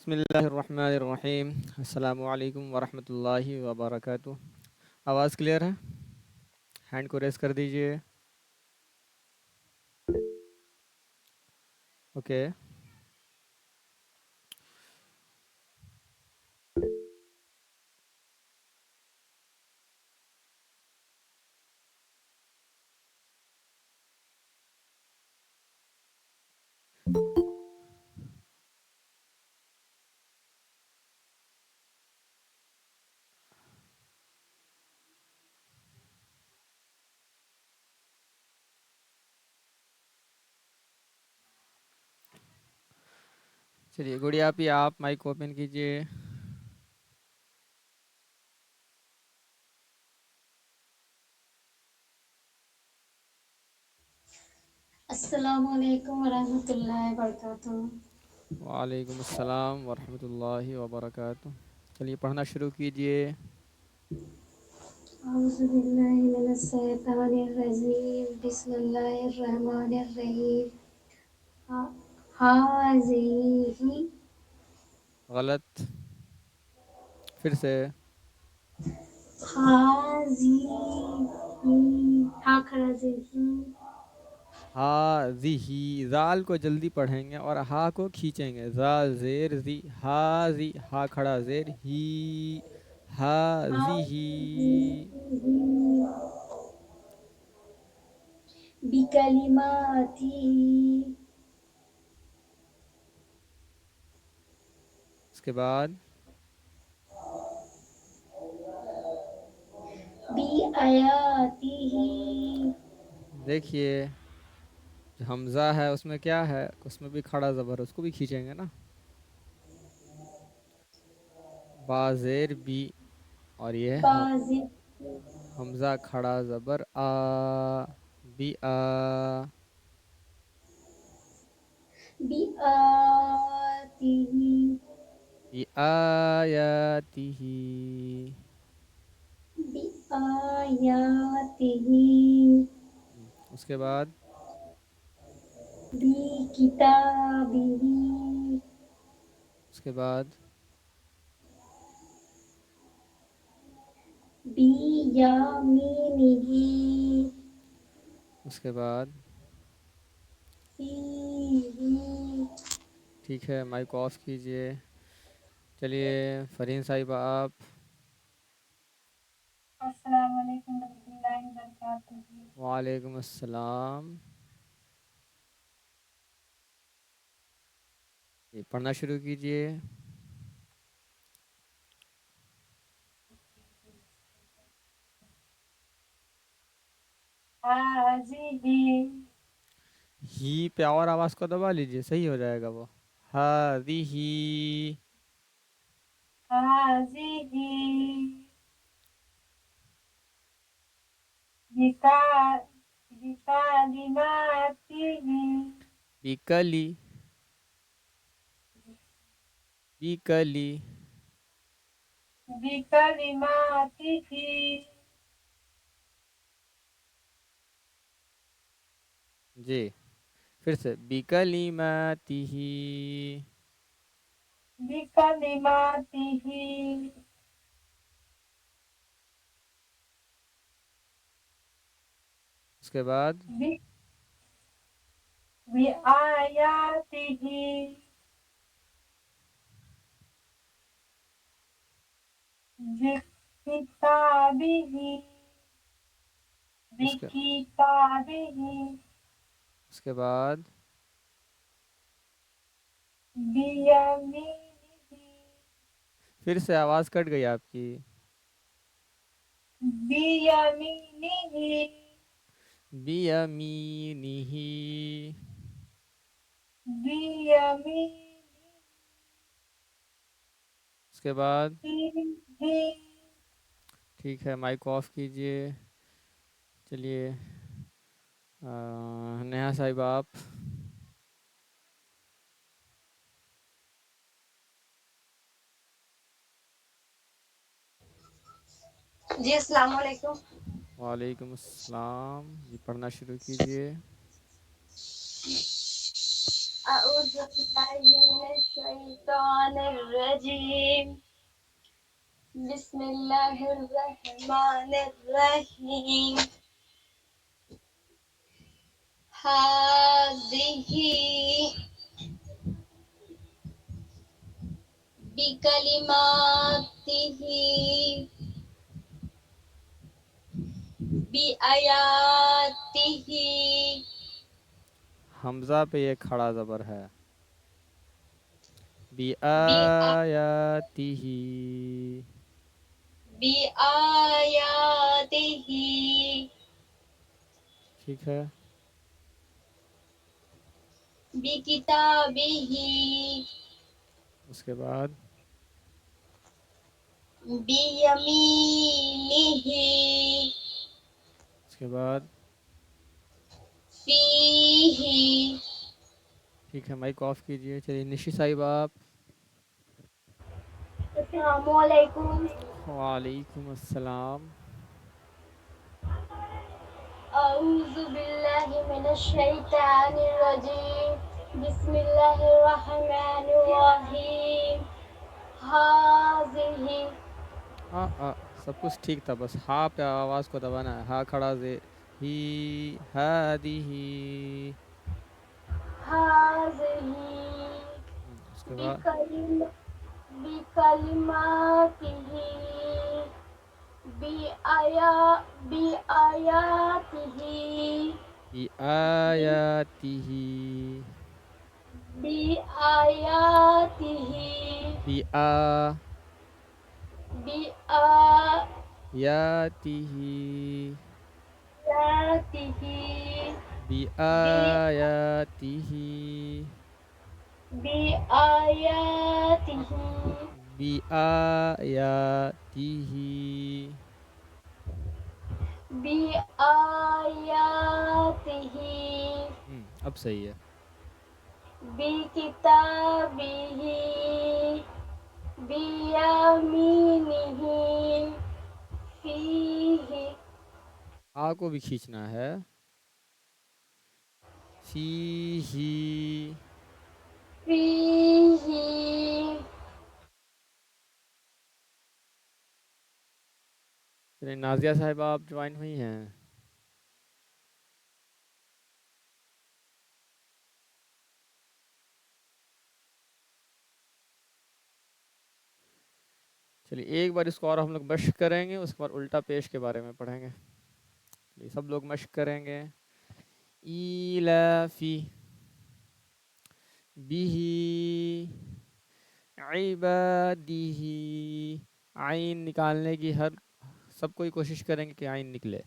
بسم اللہ الرحمن الرحیم۔ السلام علیکم ورحمۃ اللہ وبرکاتہ۔ آواز کلیئر ہے؟ ہینڈ کو ریز کر دیجئے۔ اوکے، چلیے گڑیا پی آپ مائک اوپن کیجئے۔ السلام علیکم ورحمۃ اللہ وبرکاتہ۔ وعلیکم السلام ورحمۃ اللہ وبرکاتہ۔ چلیے پڑھنا شروع کیجئے۔ اعوذ باللہ من الشیطان الرجیم، بسم اللہ الرحمن الرحیم۔ ہاذہ غلط، پھر سے۔ ہاذہ ہا کھڑا زی ہاذی، زال کو جلدی پڑھیں گے اور ہا کو کھینچیں گے۔ زا زیر زی، ہاذی، ہا کھڑا زیر ہی، ہاذی ہی۔ بکلماتہ اس کے بعد بآیاتہ دیکھیے جو حمزہ ہے اس میں کیا ہے، اس میں بھی کھڑا زبر ہے، اس کو بھی کھینچیں گے نا۔ با زیر بی، اور یہ باز حمزہ کھڑا زبر آ، بی آ۔ بآیاتہ بی آیاتہ، بآیاتہ اس کے بعد بکتابہ اس کے بعد بیامینہ اس کے بعد فیہ ٹھیک ہے، مائک آف کیجئے۔ چلیے فرین صاحبہ آپ۔ السلام علیکم ورحمۃ اللہ وبرکاتہ۔ وعلیکم السلام۔ یہ پڑھنا شروع کیجئے۔ ہاذہ ہی پہ اور آواز کو دبا لیجئے، صحیح ہو جائے گا وہ۔ ہاذہ، ہاذہ بکلماتہ بیکلی، بیکلی، بکلماتہ جی پھر سے بکلماتہ، بکلماتہ اس کے بعد بآیاتہ بکتابہ اس کے بکتابہ اس کے بعد بیمینہ پھر سے آواز کٹ گئی آپ کی۔ بیمینہ بیمینہ، بیمینہ اس کے بعد فیہ ٹھیک ہے، مائک آف کیجئے۔ چلیے نیہا صاحبہ آپ۔ جی السلام علیکم۔ وعلیکم السلام، جی پڑھنا شروع کیجئے۔ اعوذ باللہ من الشيطان الرجيم بسم الله الرحمن الرحيم هذه بكلماته بآياته حمزہ پہ یہ کھڑا زبر ہے. بآ- بِآیاتہ. بآياته ٹھیک ہے. بكتابه اس کے بعد بيمينه اس کے بعد فيه. ٹھیک ہے. مائک آف کیجئے. چلیے نشی صاحب آپ. السلام علیکم. وعلیکم السلام. اعوذ باللہ من الشیطان الرجیم. بسم اللہ الرحمن الرحیم. هذه سب کچھ ٹھیک تھا، بس ہا پہ آواز کو دبانا ہے. ہا کھڑا زیر ہی ہادی ہی. هذه اس کے بعد بکلماته بآیاته بی آیاتہ. بآیاته بی آیاتہ. بآیاته بی آیاتہ. بآیاته بی آیاتہ. بآیاته اب صحیح ہے. بکتابه بیمینہ فیہ. آ کو بھی کھینچنا ہے. فی ہی. فیہ چلیے نازیہ صاحبہ آپ جوائن ہوئی ہیں. چلیے ایک بار اس کو اور ہم لوگ مشق کریں گے، اس کے بعد الٹا پیش کے بارے میں پڑھیں گے. چلیے سب لوگ مشق کریں گے. ایلافی بیہی عبادیہی. عین نکالنے کی سب کوئی کوشش کریں گے کہ عین نکلے.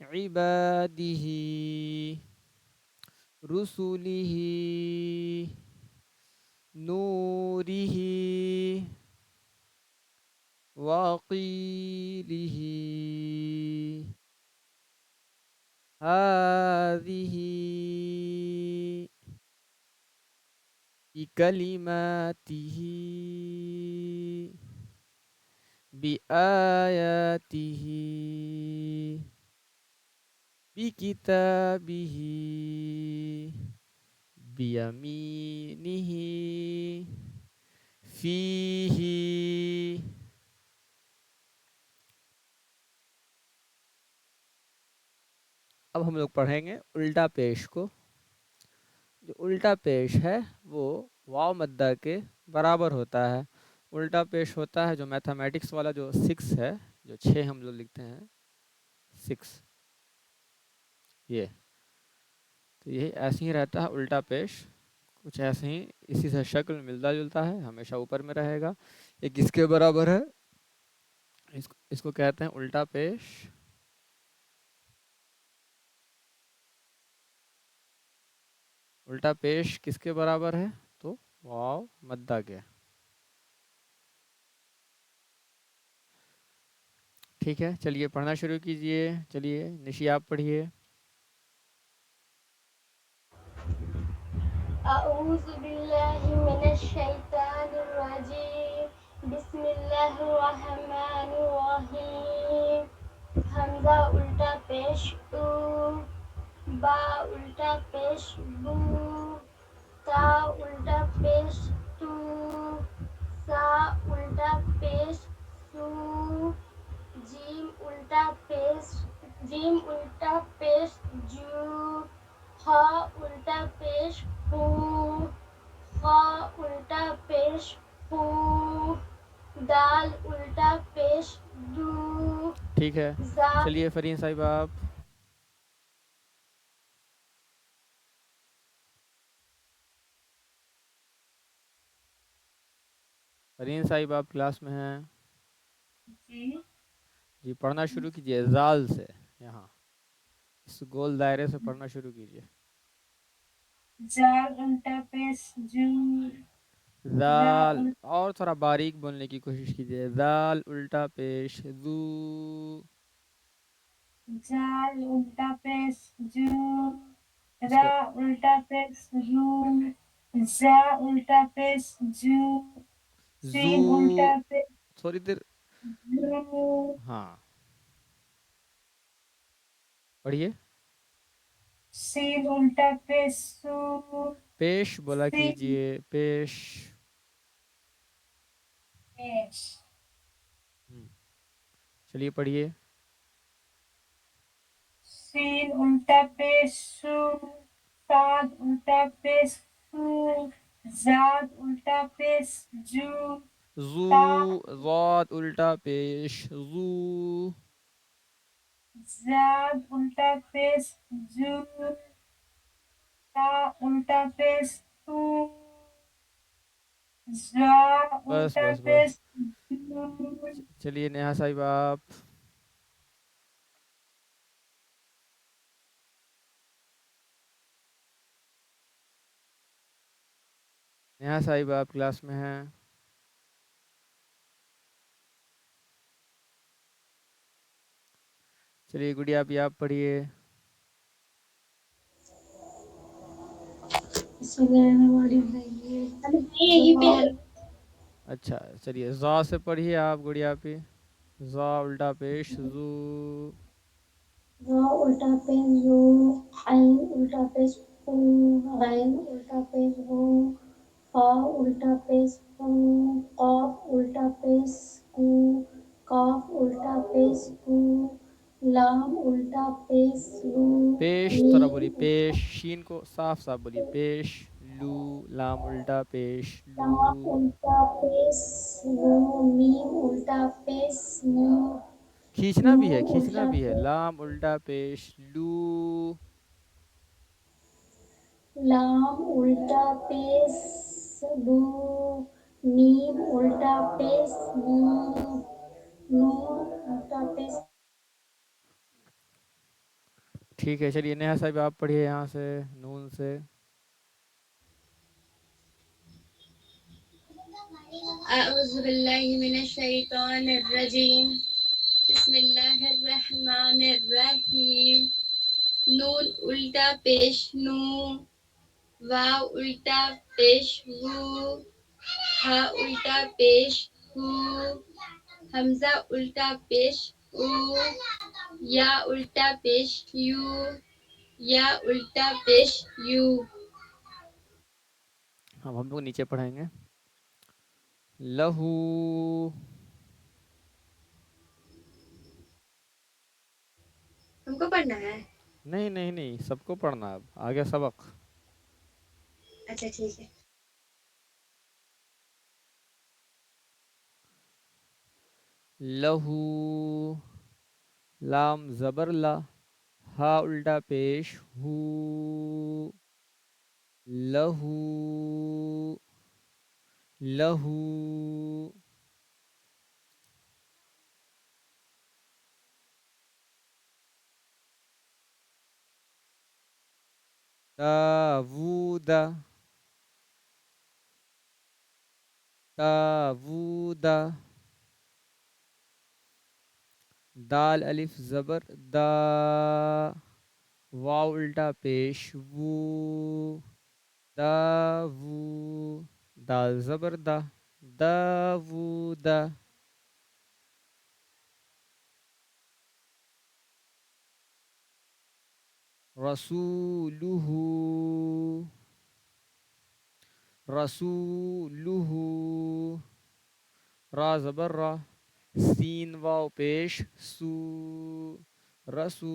عبادیہی رسولہی نورہی وقیلہ ہذہ بکلماتہ بآیاتہ بکتابہ بیمینہ فیہ. اب ہم لوگ پڑھیں گے الٹا پیش کو. جو الٹا پیش ہے وہ واو مدہ کے برابر ہوتا ہے. الٹا پیش ہوتا ہے جو میتھمیٹکس والا جو 6 ہے، جو 6 ہم لوگ لکھتے ہیں 6، یہ تو یہ ایسے ہی رہتا ہے. الٹا پیش کچھ ایسے ہی اسی سے شکل ملتا جلتا ہے، ہمیشہ اوپر میں رہے گا. یہ کس کے برابر ہے؟ اس کو کہتے ہیں الٹا پیش. الٹا پیش کس کے برابر ہے؟ تو واو مدہ کے. ٹھیک ہے چلیے پڑھنا شروع کیجئے. چلیے نشی آپ پڑھیے. اعوذ باللہ من الشیطان الرجیم. بسم اللہ الرحمن الرحیم. حمزہ الٹا پیش او، با الٹا پیش بو، تا الٹا پیش تو، ٹھیک ہے زا چلیے فرین صاحب آپ فرین صاحب آپ کلاس میں ہیں جی جی پڑھنا شروع کیجیے زال سے یہاں اس گول دائرے سے پڑھنا شروع کیجیے زال الٹا پیش جو را زال اور تھوڑا باریک بولنے کی کوشش کیجیے زال الٹا پیش زو زال الٹا پیش جو اس را کے الٹا پیش رو زا الٹا پیش جو زو سین الٹا پیش تھوڑی دیر جو ہاں پڑھیے سین الٹا پیش سو پیش بولا سین کیجیے پیش پیش چلیے پڑھیے سین الٹا پیش سو صاد الٹا پیش سو زاد الٹا پیش جو زو تا ضاد الٹا پیش زو زاد الٹا پیش جو تا الٹا پیش تو زا بس الٹا بس بس پیش جو چلیے نیہا صاحب آپ نیہا صاحب آپ کلاس میں ہیں چلیے گڑیا بھی آپ پڑھیے بسم اللہ الرحمن الرحیم یہی پہ ضال اچھا چلیے زا سے پڑھیے آپ گڑیا پہ زا الٹا پیش زو ضا الٹا پیش زو عین الٹا پیش او غین الٹا پیش غو فا الٹا پیش فو قاف الٹا پیش کو کاف الٹا پیش کو لام الٹا پیش لو پیش تھوڑا میم بولیے پیش شین کو صاف صاف بولیے پیش لو لام الٹا پیش لو لام الٹا پیش لو میم الٹا پیش نو کھینچنا بھی ہے نون کھینچنا الٹا بھی ہے پیش لام الٹا پیش لو لام الٹا پیش لو میم الٹا پیش نو نون الٹا پیش ٹھیک ہے چلیے نیہا صاحب آپ پڑھیے یہاں سے نون سے اعوذ باللہ من الشیطان الرجیم بسم اللہ الرحمن الرحیم نون الٹا پیش نو واو الٹا پیش وو ہا الٹا پیش ہو حمزہ الٹا پیش او یا الٹا پیش یو یا الٹا پیش یو اب ہم لوگ نیچے پڑھیں گے لہو ہم کو پڑھنا ہے نہیں نہیں نہیں سب کو پڑھنا اب آگے سبق اچھا ٹھیک ہے لہو لام زبر لا ہا الٹا پیش ہو لہو لہو داوود داوود دال الف زبر دا واو الٹا پیش وو دا وو دال زبر دا داوود رسولہ رسولہ را زبر را سین واو پیش سو رسو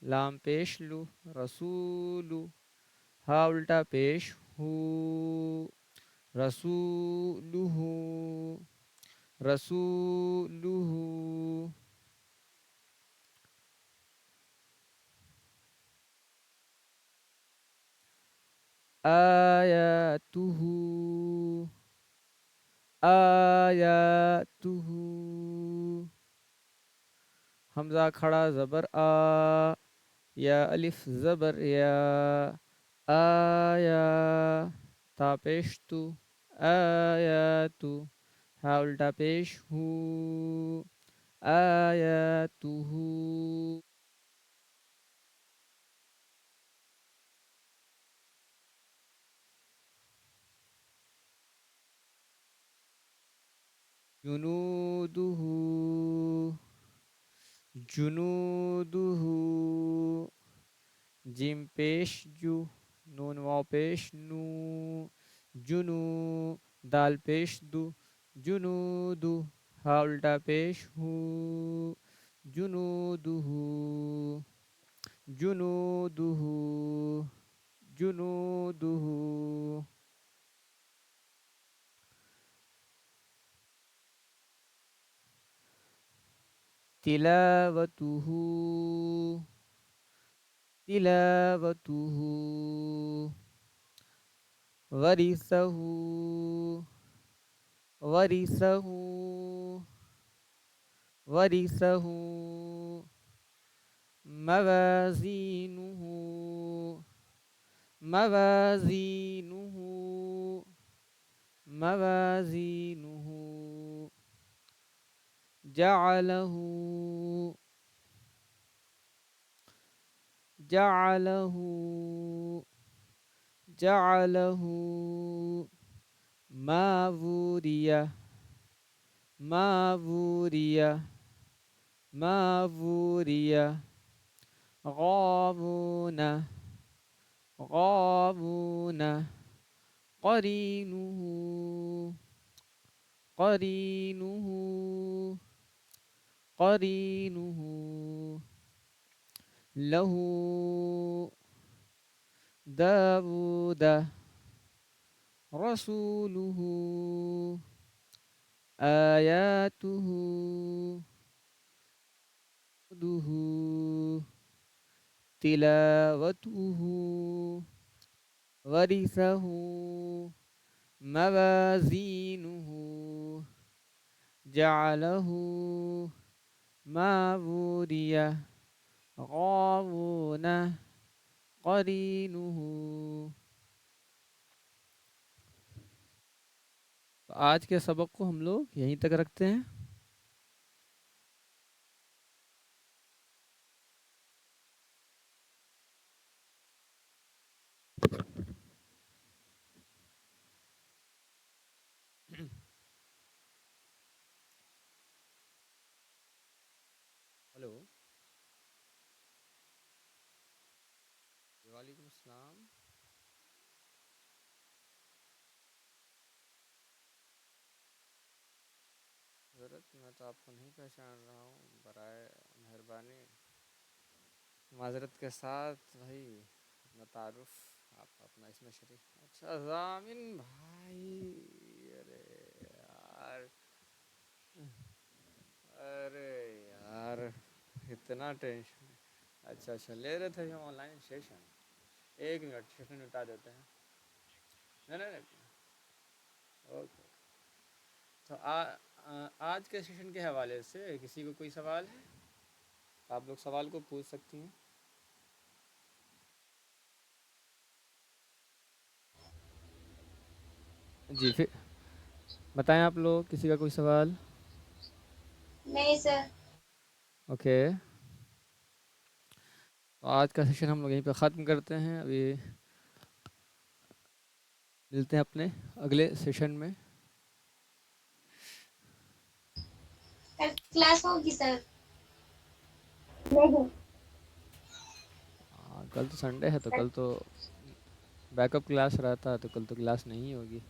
لام پیش لو رسولو ہا الٹا پیش ہو رسولہ رسولہ آیاتہ آیاتہ حمزہ کھڑا زبر آ، یا الف زبر یا، آیا تا پیش تو، آیاتو ہا الٹا پیش ہو، آیاتہ جنودہ جنودہ جیم پیش جو، نون واو پیش نو، جنو دال پیش دو، جنودو ہا الٹا پیش ہو، جنودہ جنودہ جنودہ تلاوتہ تلاوتہ ورثہ ورثہ ورثہ موازینہ موازینہ موازینہ جعلہ جعلہ جعلہ ماوریہ ماوریہ ماوریہ غابون غابون قرینہ قرینہ قرینہ لہ داود رسولہ آیاتہ دہ تلاوتہ ورثہ موازینہ جعلہ ماوریہ غابون قرینہ. تو آج کے سبق کو ہم لوگ یہیں تک رکھتے ہیں. ہلو، وعلیکم السلام. حضرت میں تو آپ کو نہیں پہچان رہا ہوں، برائے مہربانی معذرت کے ساتھ بھائی اپنا تعارف، آپ اپنا اسم شریف. اچھا ضامن بھائی، ارے یار اتنا ٹینشن. اچھا لے رہے تھے ہم آن لائن سیشن. ایک منٹ سیشن نپٹا دیتے ہیں. نہیں اوکے. تو آج کے سیشن کے حوالے سے کسی کو کوئی سوال ہے؟ آپ لوگ سوال کو پوچھ سکتی ہیں. جی پھر بتائیں آپ لوگ، کسی کا کوئی سوال؟ نہیں سر. اوکے، تو آج کا سیشن ہم لوگ یہیں پہ ختم کرتے ہیں. ابھی ملتے ہیں اپنے اگلے سیشن میں. کل کلاس ہوگی سر؟ نہیں. کل تو سنڈے ہے، تو کل تو بیک اپ کلاس رہتا ہے، تو کل تو کلاس نہیں ہوگی.